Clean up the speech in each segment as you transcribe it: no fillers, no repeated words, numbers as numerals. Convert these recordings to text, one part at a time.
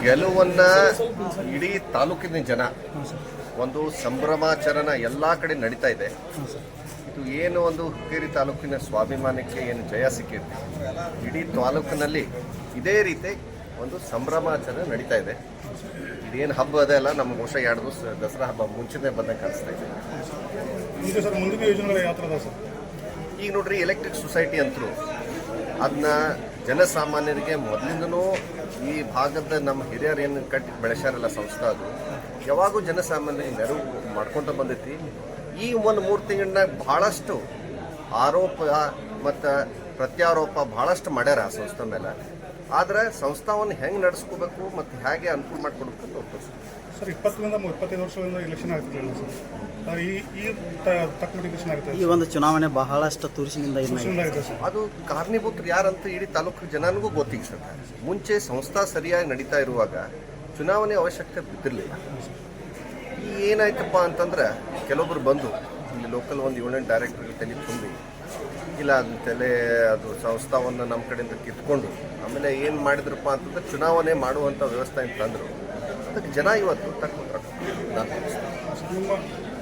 ಗೆಲುವನ್ನ ಇಡೀ ತಾಲೂಕಿನ ಜನ ಒಂದು ಸಂಭ್ರಮಾಚರಣೆ ಎಲ್ಲ ಕಡೆ ನಡೀತಾ ಇದೆ. ಇದು ಏನು ಒಂದು ಹುಕ್ಕೇರಿ ತಾಲೂಕಿನ ಸ್ವಾಭಿಮಾನಕ್ಕೆ ಏನು ಜಯ ಸಿಕ್ಕಿದೆ, ಇಡೀ ತಾಲೂಕಿನಲ್ಲಿ ಇದೇ ರೀತಿ ಒಂದು ಸಂಭ್ರಮಾಚರಣೆ ನಡೀತಾ ಇದೆ. ಇದೇನು ಹಬ್ಬ ಅದೆಲ್ಲ ನಮ್ಮ ಬಹುಶಃ 2 ದಿವಸ ದಸರಾ ಹಬ್ಬ ಮುಂಚೆನೇ ಬಂದಂಗೆ ಕಾಣಿಸ್ತಾ ಇದೆ. ಈಗ ನೋಡ್ರಿ, ಎಲೆಕ್ಟ್ರಿಕ್ ಸೊಸೈಟಿ ಅಂತೂ ಅದನ್ನ ಜನಸಾಮಾನ್ಯರಿಗೆ ಮೊದಲಿಂದನೂ ಈ ಭಾಗದ ನಮ್ಮ ಹಿರಿಯರು ಏನು ಕಟ್ಟಿ ಬೆಳೆಸ್ಯಾರಲ್ಲ ಸಂಸ್ಥೆ, ಅದು ಯಾವಾಗೂ ಜನಸಾಮಾನ್ಯರಿಗೆ ನೆರವು ಮಾಡ್ಕೊತ ಬಂದೈತಿ. ಈ ಒಂದು 3 ತಿಂಗಳಾಗ ಭಾಳಷ್ಟು ಆರೋಪ ಮತ್ತು ಪ್ರತ್ಯಾರೋಪ ಭಾಳಷ್ಟು ಮಾಡ್ಯಾರ ಆ ಸಂಸ್ಥೆ ಮೇಲೆ. ಆದರೆ ಸಂಸ್ಥಾವನ್ನು ಹೆಂಗೆ ನಡೆಸ್ಕೋಬೇಕು ಮತ್ತು ಹೇಗೆ ಅನುಕೂಲ ಮಾಡಿಕೊಡ್ಬೇಕು ಅಂತ ಹೋಗ್ತದೆ ಸರ್. 20-25 ವರ್ಷಗಳಿಂದ ಎಲೆಕ್ಷನ್ ಆಗ್ತಿರಲಿಲ್ಲ ಸರ್. ಈ ಒಂದು ಚುನಾವಣೆ ಬಹಳಷ್ಟು ತುರುಸಿನಿಂದ ಅದು ಕಾರಣೀಭೂತರು ಯಾರಂತ ಇಡೀ ತಾಲೂಕು ಜನನಿಗೂ ಗೊತ್ತಿಗೆ ಸರ್. ಮುಂಚೆ ಸಂಸ್ಥಾ ಸರಿಯಾಗಿ ನಡೀತಾ ಇರುವಾಗ ಚುನಾವಣೆ ಅವಶ್ಯಕತೆ ಬಿದ್ದಿರಲಿಲ್ಲ. ಈ ಏನಾಯ್ತಪ್ಪ ಅಂತಂದ್ರೆ, ಕೆಲವೊಬ್ರು ಬಂದು ಇಲ್ಲಿ ಲೋಕಲ್ ಒಂದು 7 ಡೈರೆಕ್ಟರ್ ತಲೆ ತುಂಬಿ ಇಲ್ಲ ಅಂತಲೇ ಅದು ಸಂಸ್ಥಾವನ್ನು ನಮ್ಮ ಕಡೆಯಿಂದ ಕಿತ್ಕೊಂಡು ಆಮೇಲೆ ಏನು ಮಾಡಿದ್ರಪ್ಪ ಅಂತಂದ್ರೆ ಚುನಾವಣೆ ಮಾಡುವಂಥ ವ್ಯವಸ್ಥೆ ಅಂತಂದರು. ಅದಕ್ಕೆ ಜನ ಇವತ್ತು ತಕ್ಕೊಂಡ್ರು. ನಿಮ್ಮ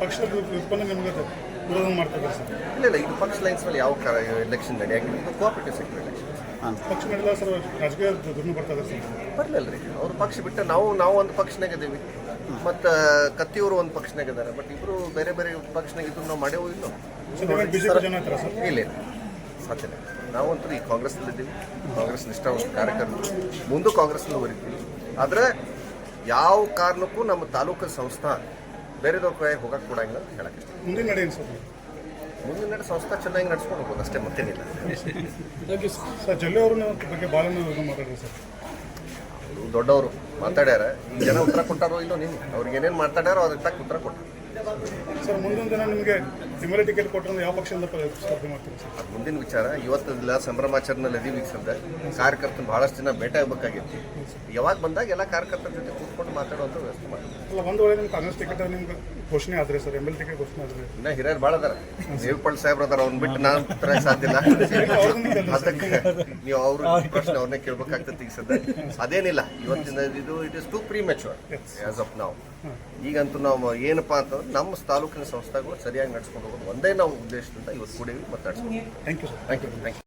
ಪಕ್ಷದ ಉತ್ಪನ್ನ ನಿಮಗೆ ವಿರೋಧ ಮಾಡ್ತಾರೆ ಸರ್? ಇಲ್ಲ, ಇದು ಪಕ್ಷ ಲೈನ್ಸ್ ಮೇಲೆ ಯಾವ ಎಲೆಕ್ಷನ್ ನಡೆಯಾಗಿಲ್ಲ. ಇದು ಕೋಆಪರೇಟಿವ್ ಸೆಕ್ಟರ್ ಎಲೆಕ್ಷನ್. ಪಕ್ಷ ನಡೆಲ್ಲ ಸರ್, ರಾಜಕೀಯ ದುರ್ನು ಬರ್ತಾರೆ ಸರ್. ಬರಲಿಲ್ಲ ರೀ, ಅವ್ರ ಪಕ್ಷ ಬಿಟ್ಟು ನಾವು ಒಂದು ಪಕ್ಷನಾಗ ಇದ್ದೀವಿ, ಮತ್ತು ಕತ್ತಿಯವರು ಒಂದು ಪಕ್ಷನಾಗ ಇದ್ದಾರೆ. ಬಟ್ ಇಬ್ಬರು ಬೇರೆ ಬೇರೆ ಪಕ್ಷನಾಗ ಇದ್ರು ನಾವು ಮಾಡೇವೋ ಇಲ್ಲೋ ಇಲ್ಲ ಸಾಧ್ಯ. ನಾವಂತೂ ಈ ಕಾಂಗ್ರೆಸ್ನಲ್ಲಿದ್ದೀವಿ, ಕಾಂಗ್ರೆಸ್ ನಿಷ್ಠಾವಂತ ಕಾರ್ಯಕರ್ತರು, ಮುಂದೆ ಕಾಂಗ್ರೆಸ್ನಲ್ಲಿ ಬರೀತೀವಿ. ಆದರೆ ಯಾವ ಕಾರಣಕ್ಕೂ ನಮ್ಮ ತಾಲೂಕು ಸಂಸ್ಥಾ ಬೇರೆದವ್ರ ಕೈ ಹೋಗಕ್ಕೆ ಕೊಡಂಗಿಲ್ಲ ಅಂತ ಹೇಳಕ್ಕೆ ಇಷ್ಟ. ಮುಂದಿನ ನಡೆ ಸಂಸ್ಥಾ ಚೆನ್ನಾಗಿ ನಡ್ಸ್ಕೊಂಡು ಹೋಗೋದು ಅಷ್ಟೇ, ಮತ್ತೇನಿಲ್ಲ. ಸರ್, ಜೊಲ್ಲೆ ಅವ್ರ ಬಗ್ಗೆ ಭಾಳ ಮಾತಾಡಿರಿ ಸರ್. ದೊಡ್ಡವರು ಮಾತಾಡ್ಯಾರ, ಈ ಜನ ಉತ್ತರ ಕೊಟ್ಟಾರೋ ಇಲ್ಲೋ, ನೀನು ಅವ್ರಿಗೆ ಏನೇನು ಮಾತಾಡ್ಯಾರೋ ಅದಕ್ಕೆ ತಕ್ಕ ಉತ್ತರ ಕೊಟ್ಟಾರ. ಸರ್, ಮುಂದಿನ ದಿನ ನಿಮಗೆ ಎಮ್.ಎಲ್.ಎ ಟಿಕೆಟ್ ಕೊಟ್ಟರೆ ಯಾವ ಪಕ್ಷದಿಂದ ಸ್ಪರ್ಧೆ ಮಾಡ್ತೀರಿ ಸರ್? ಅದು ಮುಂದಿನ ವಿಚಾರ. ಇವತ್ತಿಲ್ಲ ಸಂಭ್ರಮಾಚರಣೆಯಲ್ಲಿ ಅದೀವಿ. ಸದ್ಯ ಕಾರ್ಯಕರ್ತರು ಭಾಳಷ್ಟು ಜನ ಭೇಟಿ ಆಗಬೇಕಾಗಿತ್ತು. ಯಾವಾಗ ಬಂದಾಗ ಎಲ್ಲ ಕಾರ್ಯಕರ್ತರ ಜೊತೆ ಕೂತ್ಕೊಂಡು ಮಾತಾಡುವಂಥ ವ್ಯವಸ್ಥೆ ಮಾಡಿ. ಅಲ್ಲ, ಒಂದು ವೇಳೆ ನಿಮ್ಗೆ ಕಾಂಗ್ರೆಸ್ ಟಿಕೆಟ್ ನಿಮ್ಗೆ ಘೋಷಣೆ ಆದರೆ ಸರ್, ಎಮ್.ಎಲ್.ಎ ಟಿಕೆಟ್ ಘೋಷಣೆ ಆದರೆ ಇನ್ನು ಹಿರಿಯರು ಭಾಳ ಅದಾರ. ದೇವಪಾಲ್ ಸಾಹೇಬ್ರು ಅದಾರ, ಅವ್ನು ಬಿಟ್ಟು ನಾನು ತರಕ್ಕೆ ಸಾಧ್ಯ ಇಲ್ಲ. ಅದಕ್ಕೆ ನೀವು ಅವ್ರ ಪ್ರಶ್ನೆ ಅವ್ರನ್ನೇ ಕೇಳ್ಬೇಕಾಗ್ತದೆ. ಈಗ ಸದ್ಯ ಅದೇನಿಲ್ಲ. ಇವತ್ತಿನ ಇದು it is too premature as of ನಾವು. ಈಗಂತೂ ನಾವು ಏನಪ್ಪ ಅಂತಂದ್ರೆ ನಮ್ಮ ತಾಲೂಕಿನ ಸಂಸ್ಥೆಗಳು ಸರಿಯಾಗಿ ನಡ್ಸ್ಕೊಂಡು ಹೋಗೋದು ಒಂದೇ ನಾವು ಉದ್ದೇಶದಿಂದ ಇವತ್ತು ಕೂಡೀವಿ ಮತ್ತು ನಡ್ಸ್ಕೊಂಡು. Thank you sir. Thank you.